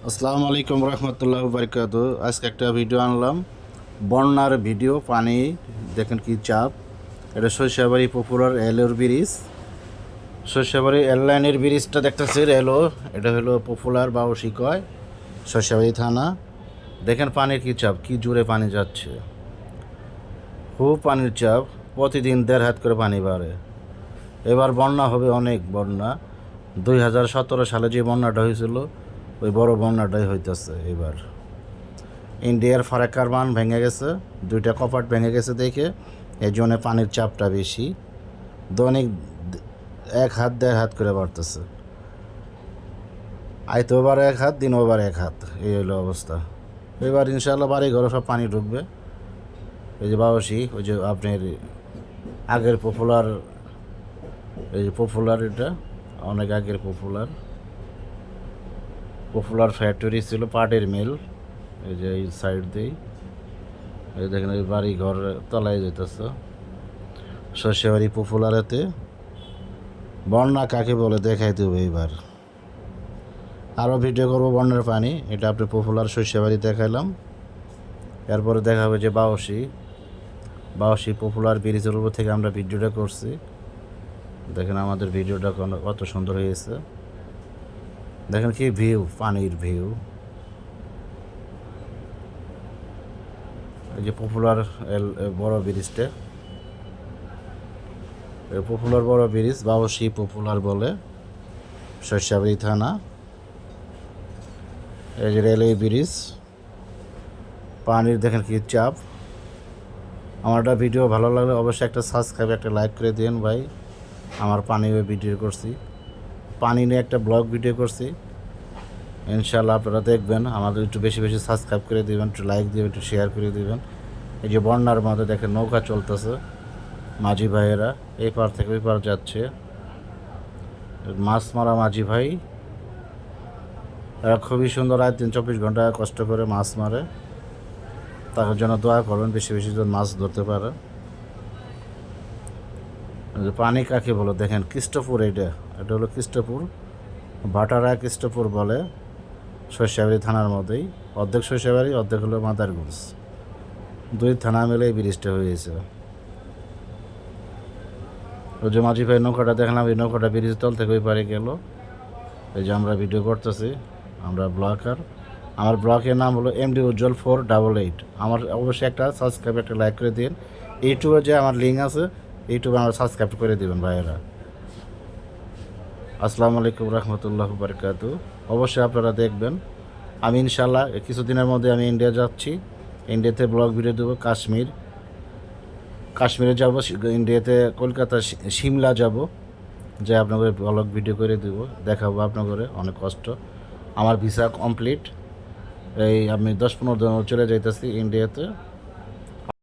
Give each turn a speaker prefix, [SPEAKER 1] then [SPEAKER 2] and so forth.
[SPEAKER 1] আসসালামু আলাইকুম রহমতুল্লাহ বারকাত। আজকে একটা ভিডিও আনলাম, বন্যার ভিডিও। পানি দেখেন কি চাপ। এটা সরিষাবাড়ি পপুলার রেলের ব্রিজ। সরিষাবাড়ি এয়ারলাইনের ব্রিজটা দেখতেছে রেলও। এটা হলো পপুলার বা কয় সরিষাবাড়ি থানা। দেখেন পানির কি চাপ, কি জোরে পানি যাচ্ছে। খুব পানির চাপ, প্রতিদিন 1.5 হাত করে পানি বাড়ে। এবার বন্যা হবে, অনেক বন্যা। 2017 সালে যে বন্যাটা হয়েছিল, ওই বড় বন্যাটাই হইতেছে এবার। ইন্ডিয়ার ফারাক্কার বাঁধ ভেঙে গেছে, 2টা কপাট ভেঙে গেছে দেখে এই জন্য পানির চাপটা বেশি। দৈনিক 1 হাত 1.5 হাত করে বাড়তেছে। আইতো ওবার 1 হাত, দিন ওবার 1 হাত, এই হলো অবস্থা। এবার ইনশাল্লাহ বাড়ি ঘরে সব পানি ঢুকবে। এই যে বাউসি, ওই যে আপনার আগের পপুলার, এই যে পপুলার, এটা অনেক আগের পপুলার পপুলার ফ্যাক্টরি ছিল, পাটের মিল। এই যে এই সাইড দিয়েই এই দেখেন, এই বাড়ি ঘর তলায় যেতেছে। শস্যবাড়ি পপুলারেতে বন্যা কাকে বলে দেখাইতে হবে এবার। আরও ভিডিও করবো বন্যার পানি। এটা আপনি পপুলার শস্যবাড়ি দেখাইলাম। এরপরে দেখা হবে যে বাউসি পপুলার ব্রিজের উপর থেকে আমরা ভিডিওটা করছি। দেখেন আমাদের ভিডিওটা কত সুন্দর হয়েছে। দেখেন কি ভিউ, পানির ভিউ। এই যে পপুলার বড় ব্রিজটা, পপুলার বড় ব্রিজ, বাউসি পপুলার বলে শস্যবাড়ি থানা। এই যে রেলওয়ে ব্রিজ, পানির দেখেন কি চাপ। আমার একটা ভিডিও ভালো লাগলে অবশ্যই একটা সাবস্ক্রাইব, একটা লাইক করে দিন ভাই। আমার পানি ভিডিও করছি, পানি নিয়ে একটা ব্লগ ভিডিও করছি। ইনশাল্লাহ আপনারা দেখবেন। আমাদের একটু বেশি বেশি সাবস্ক্রাইব করে দিবেন, একটু লাইক দিবেন, একটু শেয়ার করে দিবেন। এই যে বন্যার মধ্যে দেখেন নৌকা চলতেছে, মাঝি ভাইয়েরা এই পার থেকে ওই পার যাচ্ছে। মাছ মারা মাঝি ভাই, এরা খুবই সুন্দর, রাত দিন 24 ঘন্টা কষ্ট করে মাছ মারে। তার জন্য দোয়া করবেন, বেশি বেশি জন মাছ ধরতে পারে। পানি কাকে বলে দেখেন, কৃষ্টপুর। এটা হলো কৃষ্টপুর, ভাটারা কৃষ্টপুর বলে। শস্যবাড়ি থানার মধ্যেই, অর্ধেক শস্যবাড়ি, অর্ধেক হলো মাদারগঞ্জ। 2 থানা মিলে এই ব্রিজটা হয়েছে। ওই যে মাঝি ভাই নৌকাটা দেখলাম, এই নৌকাটা ব্রিজের তল থেকে ওই পারে গেল। এই যে আমরা ভিডিও করতেছি, আমরা ব্লগার। আমার ব্লগের নাম হলো এমডি উজ্জ্বল 488। আমার অবশ্যই একটা সাবস্ক্রাইব, একটা লাইক করে দিন। ইউটিউবে যে আমার লিঙ্ক আছে, ইউটিউবে আমার সাবস্ক্রাইব করে দেবেন ভাইয়েরা। আসসালামু আলাইকুম রহমতুল্লাহ বারকাতু। অবশ্যই আপনারা দেখবেন। আমি ইনশাল্লাহ কিছুদিনের মধ্যে আমি ইন্ডিয়া যাচ্ছি। ইন্ডিয়াতে ব্লগ ভিডিও দেবো। কাশ্মীরে যাব, ইন্ডিয়াতে কলকাতা, সিমলা যাব, যে আপনাদের ব্লগ ভিডিও করে দেবো, দেখাবো আপনাদের। অনেক কষ্ট, আমার ভিসা কমপ্লিট। এই আমি 10-15 দিন চলে যাইতেছি ইন্ডিয়াতে।